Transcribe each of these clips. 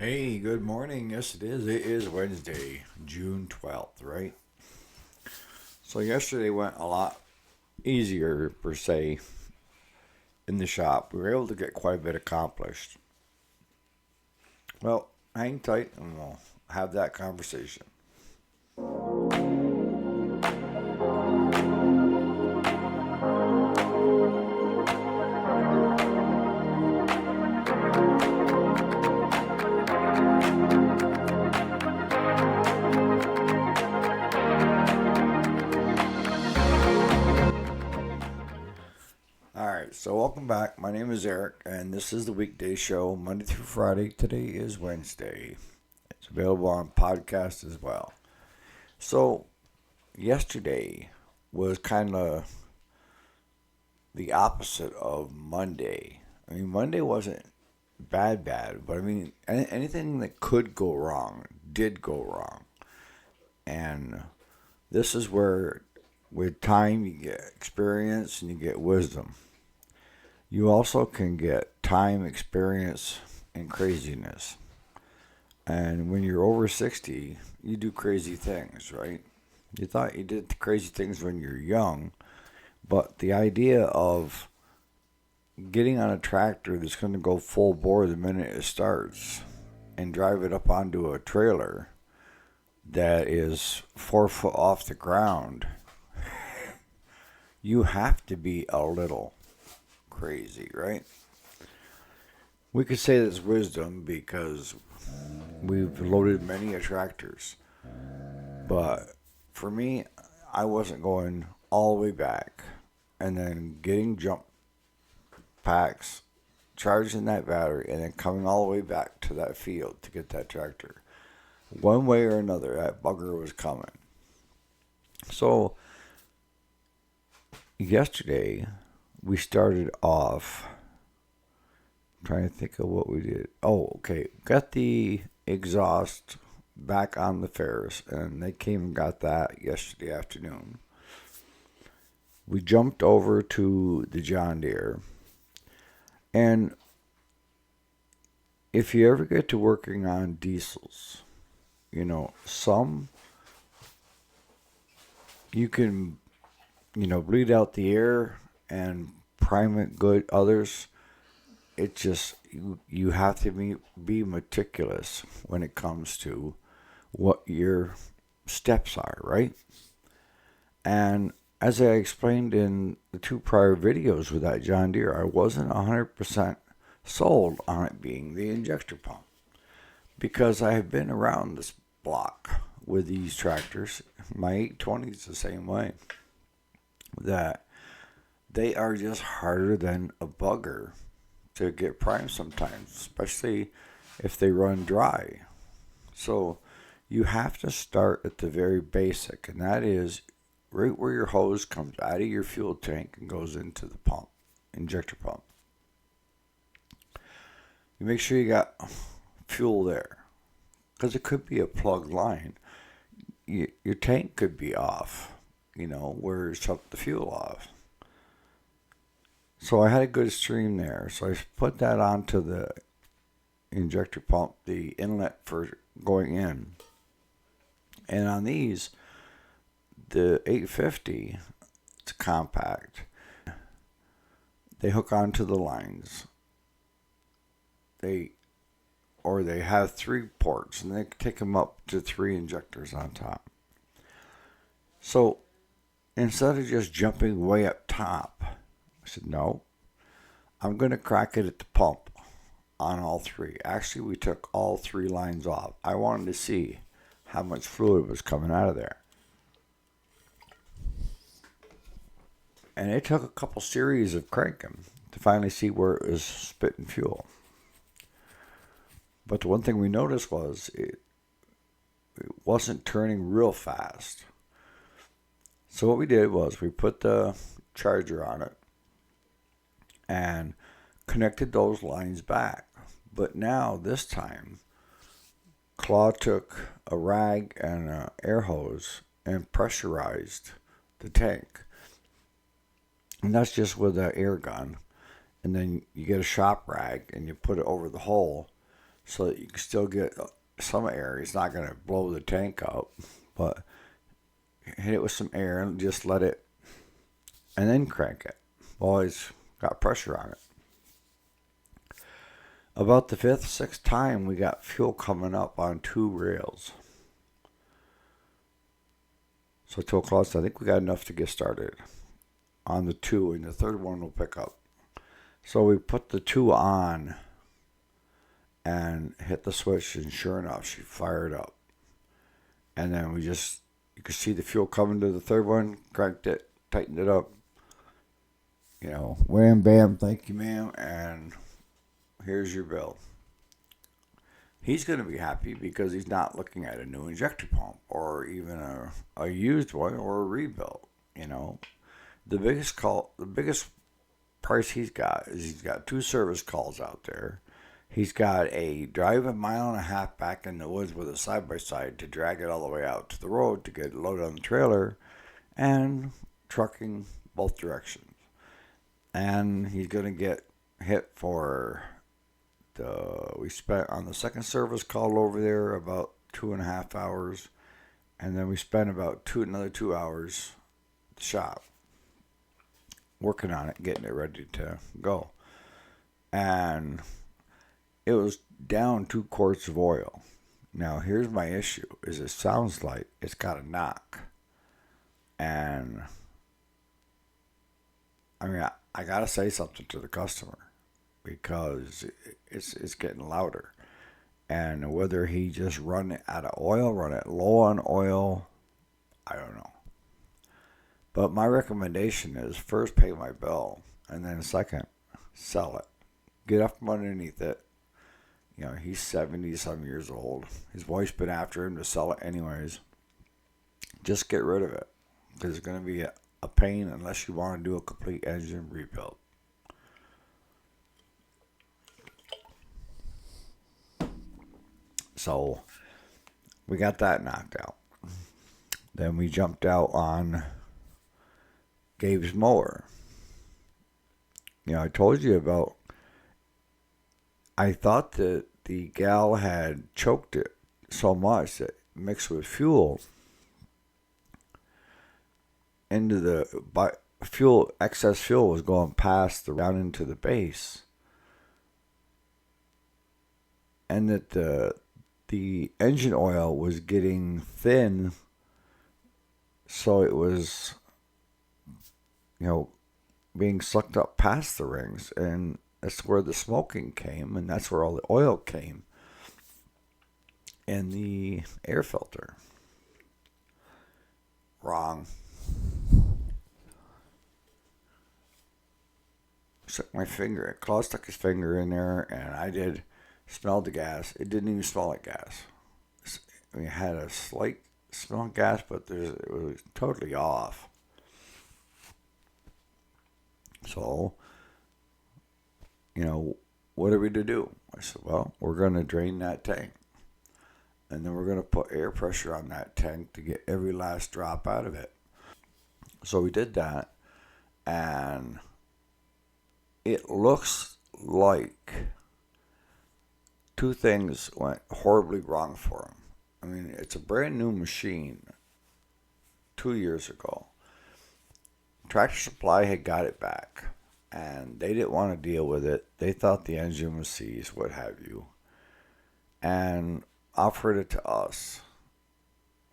Hey, good morning. Yes, it is. It is Wednesday, June 12th, right? So, yesterday went a lot easier, per se, in the shop. We were able to get quite a bit accomplished. Well, hang tight and we'll have that conversation. All right, so welcome back. My name is Eric, and this is the weekday show, Monday through Friday. Today is Wednesday. It's available on podcast as well. So, yesterday was kind of the opposite of Monday. I mean, Monday wasn't bad, but I mean, anything that could go wrong did go wrong. And this is where, with time, you get experience and you get wisdom. You also can get time, experience, and craziness. And when you're over 60, you do crazy things, right? You thought you did crazy things when you're young, but the idea of getting on a tractor that's going to go full bore the minute it starts and drive it up onto a trailer that is 4 foot off the ground, you have to be a little crazy, right? We could say that's wisdom because we've loaded many tractors. But for me, I wasn't going all the way back and then getting jump packs, charging that battery, and then coming all the way back to that field to get that tractor. One way or another, that bugger was coming. So, yesterday, we started off trying to think of what we did. Oh, okay. Got the exhaust back on the Ferris, and they came and got that yesterday afternoon. We jumped over to the John Deere, and if you ever get to working on diesels, some you can, bleed out the air and prime it good. Others, it just, you have to be meticulous when it comes to what your steps are, right? And as I explained in the two prior videos with that John Deere, I wasn't 100% sold on it being the injector pump because I have been around this block with these tractors. My 820 is the same way. That they are just harder than a bugger to get primed sometimes, especially if they run dry. So you have to start at the very basic, and that is right where your hose comes out of your fuel tank and goes into the pump, injector pump. You make sure you got fuel there, because it could be a plugged line. Your tank could be off, where you shut the fuel off. So I had a good stream there, so I put that onto the injector pump, the inlet for going in. And on these, the 850, it's compact. They hook onto the lines. They have 3 ports, and they take them up to 3 injectors on top. So instead of just jumping way up top, I said, no, I'm going to crack it at the pump on all 3. Actually, we took all 3 lines off. I wanted to see how much fluid was coming out of there. And it took a couple series of cranking to finally see where it was spitting fuel. But the one thing we noticed was it wasn't turning real fast. So what we did was we put the charger on it and connected those lines back. But now, this time, Claw took a rag and an air hose and pressurized the tank. And that's just with an air gun. And then you get a shop rag and you put it over the hole so that you can still get some air. It's not going to blow the tank up, but hit it with some air and just let it, and then crank it. Well, it's got pressure on it. About the fifth, sixth time, we got fuel coming up on two rails. So 2 o'clock, I think we got enough to get started on the two, and the third one will pick up. So we put the two on and hit the switch, and sure enough, she fired up. And then you could see the fuel coming to the third one, cranked it, tightened it up. Wham, bam, thank you, ma'am, and here's your bill. He's going to be happy because he's not looking at a new injector pump or even a used one or a rebuild. The biggest price he's got is he's got 2 service calls out there. He's got a drive 1.5 miles back in the woods with a side-by-side to drag it all the way out to the road to get it loaded on the trailer, and trucking both directions. And he's going to get hit for we spent on the second service call over there about 2.5 hours, and then we spent about another 2 hours at the shop working on it, getting it ready to go. And it was down 2 quarts of oil. Now here's my issue: is it sounds like it's got a knock, and I gotta say something to the customer because it's getting louder. And whether he just run it out of oil, run it low on oil, I don't know. But my recommendation is first pay my bill, and then second, sell it. Get up from underneath it. He's 70-some years old. His wife's been after him to sell it anyways. Just get rid of it, because it's going to be a pain unless you want to do a complete engine rebuild. So we got that knocked out. Then we jumped out on Gabe's mower. I told you about, I thought that the gal had choked it so much that mixed with fuel into the excess fuel was going down into the base, and that the engine oil was getting thin, so it was being sucked up past the rings, and that's where the smoking came, and that's where all the oil came in the air filter. Wrong. Claude stuck his finger in there, and I did smell the gas. It didn't even smell like gas. It had a slight smell of gas, but it was totally off. So, what are we to do? I said, well, we're going to drain that tank. And then we're going to put air pressure on that tank to get every last drop out of it. So we did that, and it looks like 2 things went horribly wrong for him. It's a brand new machine 2 years ago. Tractor Supply had got it back, and they didn't want to deal with it. They thought the engine was seized, what have you, and offered it to us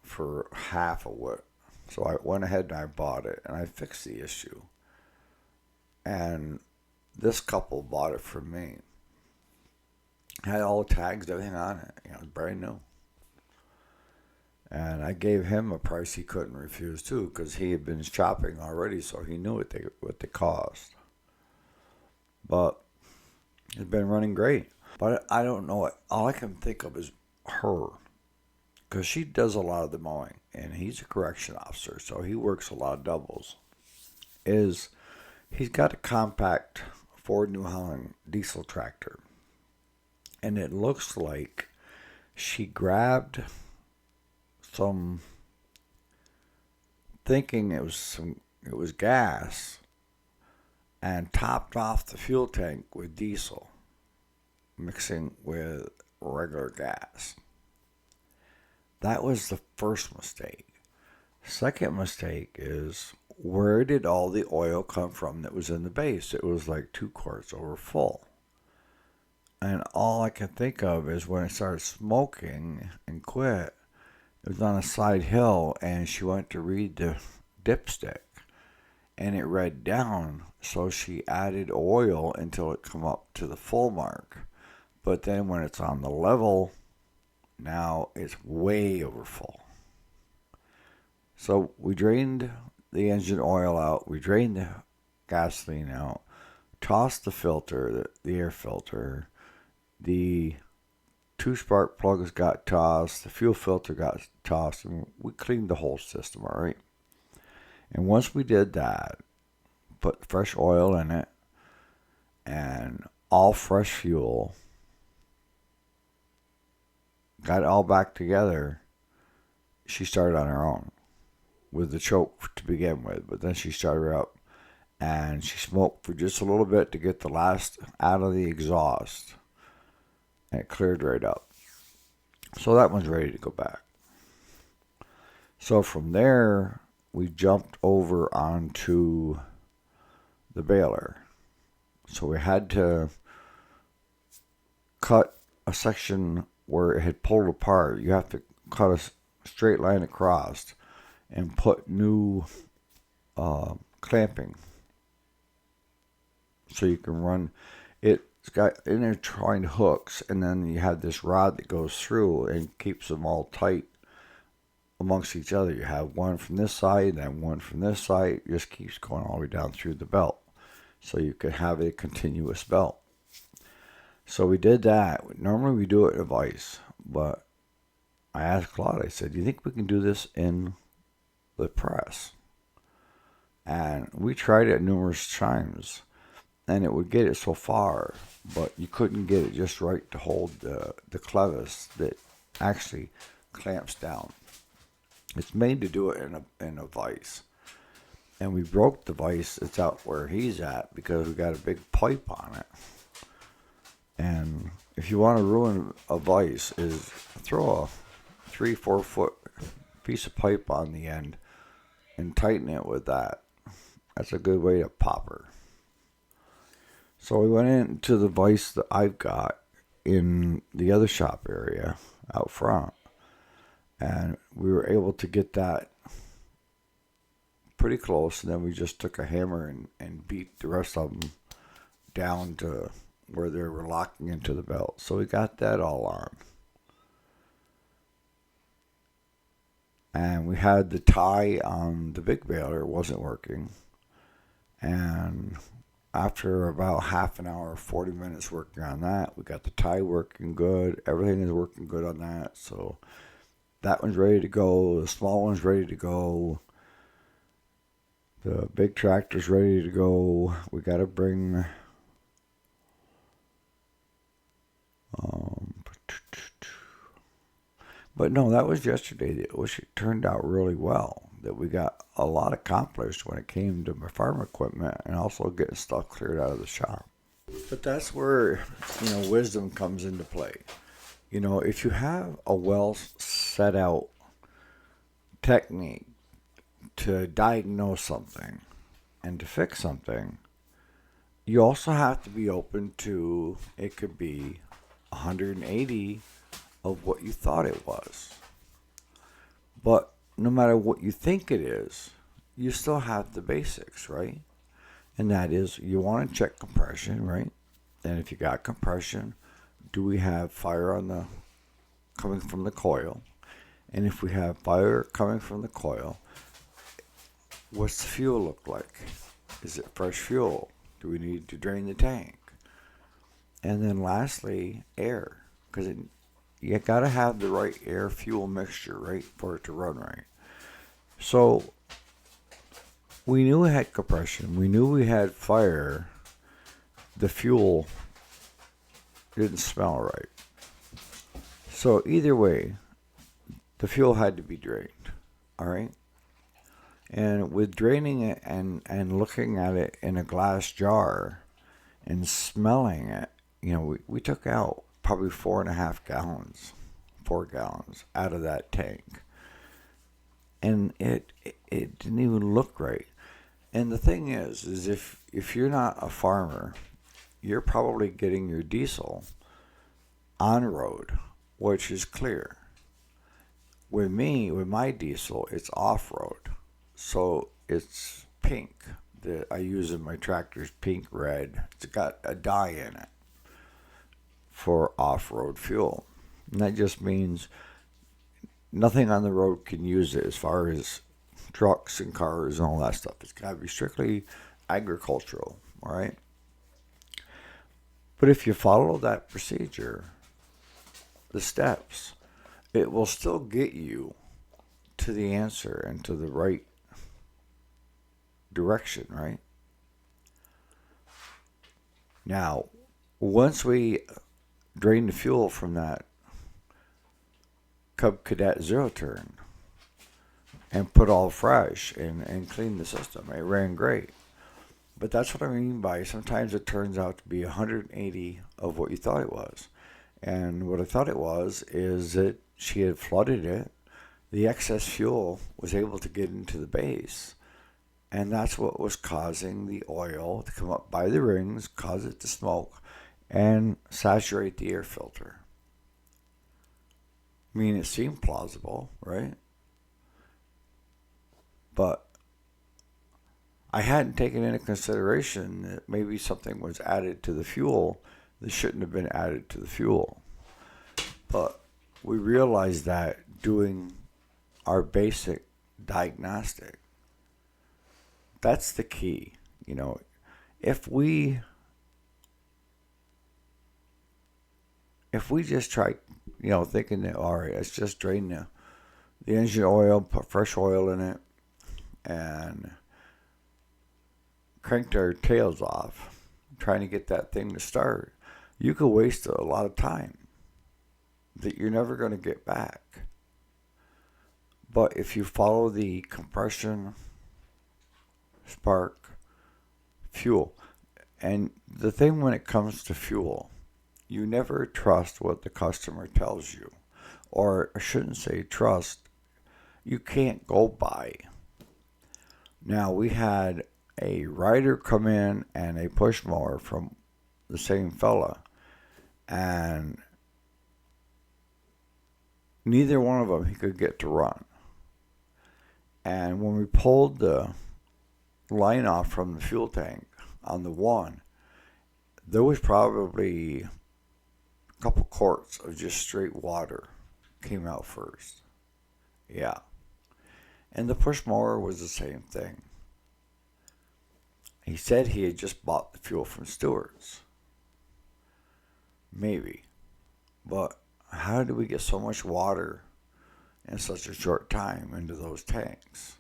for half of what. So I went ahead and I bought it, and I fixed the issue. And this couple bought it from me. Had all the tags, everything on it. It was brand new. And I gave him a price he couldn't refuse too, because he had been shopping already, so he knew what they cost. But it's been running great. But I don't know it. All I can think of is her, because she does a lot of the mowing, and he's a correction officer, so he works a lot of doubles. He's got a compact Ford New Holland diesel tractor, and it looks like she grabbed some, thinking it was gas, and topped off the fuel tank with diesel, mixing with regular gas. That was the first mistake. Second mistake is, where did all the oil come from that was in the base? It was like 2 quarts over full. And all I can think of is when it started smoking and quit, it was on a side hill, and she went to read the dipstick, and it read down, so she added oil until it come up to the full mark. But then when it's on the level, now it's way over full. So we drained the engine oil out, we drained the gasoline out, tossed the filter, the air filter, the 2 spark plugs got tossed, the fuel filter got tossed, and we cleaned the whole system, all right? And once we did that, put fresh oil in it and all fresh fuel, got it all back together, she started on her own with the choke to begin with. But then she started up and she smoked for just a little bit to get the last out of the exhaust, and it cleared right up. So that one's ready to go back. So from there, we jumped over onto the baler. So we had to cut a section where it had pulled apart. You have to cut a straight line across and put new clamping so you can run. It's got intertwined hooks, and then you have this rod that goes through and keeps them all tight amongst each other. You have one from this side and one from this side. It just keeps going all the way down through the belt, so you can have a continuous belt. So we did that. Normally we do it in a vise, but I asked Claude, I said, do you think we can do this in the press? And we tried it numerous times, and it would get it so far, but you couldn't get it just right to hold the clevis that actually clamps down. It's made to do it in a vise. And we broke the vise. It's out where he's at because we got a big pipe on it. And if you want to ruin a vise, is throw a 3-4 foot piece of pipe on the end and tighten it with that. That's a good way to pop her. So we went into the vise that I've got in the other shop area out front, and we were able to get that pretty close, and then we just took a hammer and beat the rest of them down to where they were locking into the belt. So we got that all on. And we had the tie on the big baler, wasn't working. And after about half an hour, 40 minutes working on that, we got the tie working good. Everything is working good on that. So that one's ready to go. The small one's ready to go. The big tractor's ready to go. We got to bring but no, that was yesterday. It turned out really well. That we got a lot accomplished when it came to my farm equipment and also getting stuff cleared out of the shop. But that's where, wisdom comes into play. If you have a well set out technique to diagnose something and to fix something, you also have to be open to it could be 180 of what you thought it was. But no matter what you think it is, you still have the basics, right? And that is, you want to check compression, right? And if you got compression, do we have fire coming from the coil? And if we have fire coming from the coil, what's the fuel look like? Is it fresh fuel? Do we need to drain the tank? And then lastly, air. Because you got to have the right air-fuel mixture, right, for it to run right. So we knew we had compression. We knew we had fire. The fuel didn't smell right. So either way, the fuel had to be drained, all right? And with draining it and looking at it in a glass jar and smelling it, we took out probably 4 gallons out of that tank. And it didn't even look right. And the thing is if you're not a farmer, you're probably getting your diesel on road, which is clear. With my diesel, it's off road. So it's pink. That I use in my tractor's pink red. It's got a dye in it for off-road fuel. And that just means nothing on the road can use it as far as trucks and cars and all that stuff. It's got to be strictly agricultural, all right? But if you follow that procedure, the steps, it will still get you to the answer and to the right direction, right? Now, once we drain the fuel from that Cub Cadet zero turn and put all fresh and clean the system, it ran great. But that's what I mean by sometimes it turns out to be 180 of what you thought it was. And what I thought it was is that she had flooded it. The excess fuel was able to get into the base. And that's what was causing the oil to come up by the rings, cause it to smoke, and saturate the air filter. I mean, it seemed plausible, right? But I hadn't taken into consideration that maybe something was added to the fuel that shouldn't have been added to the fuel. But we realized that doing our basic diagnostic. That's the key. You know, if we just try, thinking that, all right, let's just drain the engine oil, put fresh oil in it, and cranked our tails off, trying to get that thing to start, you could waste a lot of time that you're never going to get back. But if you follow the compression, spark, fuel, and the thing when it comes to fuel, you never trust what the customer tells you. Or I shouldn't say trust, you can't go by. Now, we had a rider come in and a push mower from the same fella, and neither one of them he could get to run. And when we pulled the line off from the fuel tank on the one, there was probably a couple quarts of just straight water came out first. Yeah. And the push mower was the same thing. He said he had just bought the fuel from Stewart's. Maybe. But how did we get so much water in such a short time into those tanks?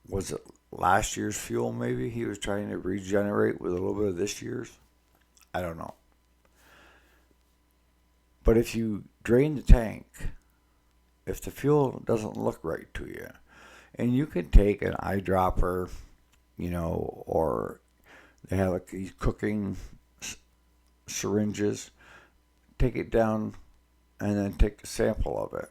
Was it last year's fuel maybe he was trying to regenerate with a little bit of this year's? I don't know. But if you drain the tank, if the fuel doesn't look right to you, and you can take an eyedropper, or they have like these cooking syringes, take it down and then take a sample of it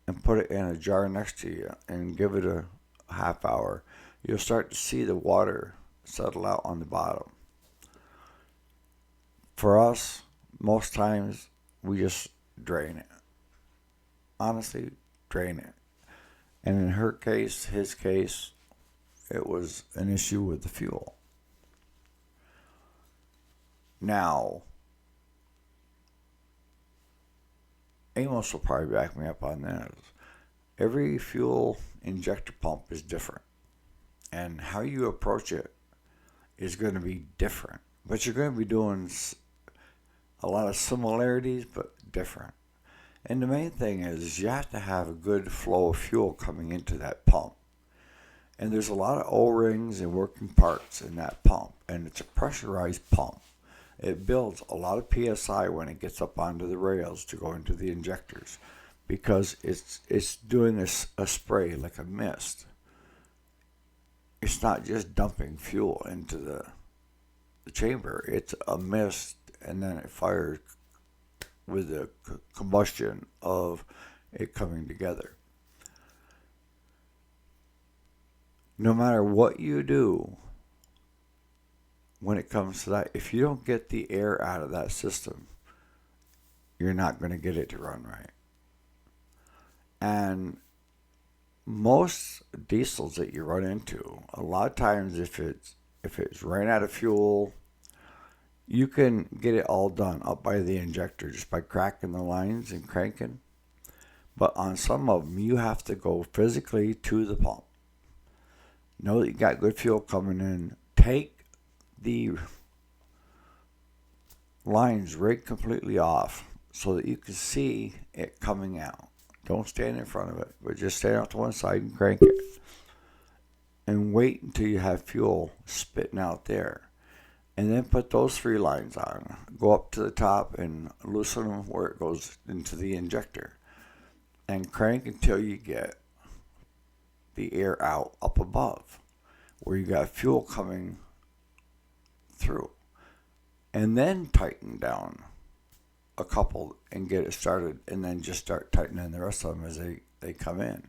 and put it in a jar next to you and give it a half hour. You'll start to see the water settle out on the bottom. For us, most times we just drain it. Honestly, drain it. And in his case, it was an issue with the fuel. Now, Amos will probably back me up on this. Every fuel injector pump is different. And how you approach it is going to be different. But you're going to be doing a lot of similarities, but different. And the main thing is you have to have a good flow of fuel coming into that pump. And there's a lot of O-rings and working parts in that pump. And it's a pressurized pump. It builds a lot of PSI when it gets up onto the rails to go into the injectors. Because it's doing a spray like a mist. It's not just dumping fuel into the chamber. It's a mist and then it fires with the combustion of it coming together. No matter what you do when it comes to that, if you don't get the air out of that system, you're not going to get it to run right. And most diesels that you run into, a lot of times if it's ran out of fuel, you can get it all done up by the injector just by cracking the lines and cranking. But on some of them, you have to go physically to the pump. Know that you got good fuel coming in. Take the lines right completely off so that you can see it coming out. Don't stand in front of it, but just stand out to one side and crank it. And wait until you have fuel spitting out there. And then put those 3 lines on. Go up to the top and loosen them where it goes into the injector. And crank until you get the air out up above, where you got fuel coming through. And then tighten down a couple and get it started, and then just start tightening the rest of them as they come in.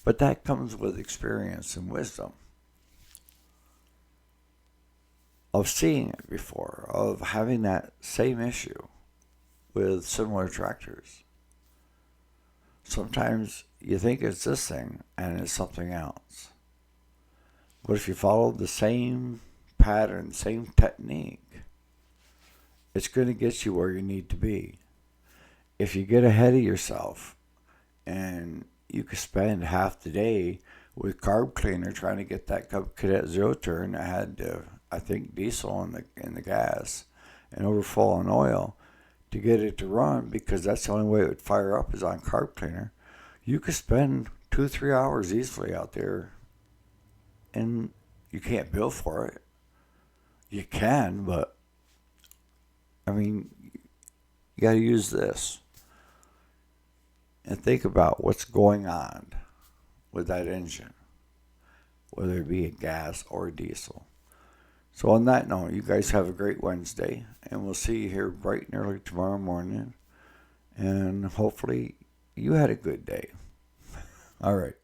But that comes with experience and wisdom of seeing it before, of having that same issue with similar tractors. Sometimes you think it's this thing and it's something else. But if you follow the same pattern, same technique, it's going to get you where you need to be. If you get ahead of yourself and you could spend half the day with carb cleaner trying to get that Cadet Zero Turn that had, I think, diesel in the gas and overfull on oil to get it to run, because that's the only way it would fire up is on carb cleaner. You could spend 2-3 hours easily out there, and you can't bill for it. You can, but I mean, you got to use this and think about what's going on with that engine, whether it be a gas or a diesel. So on that note, you guys have a great Wednesday, and we'll see you here bright and early tomorrow morning, and hopefully you had a good day. All right.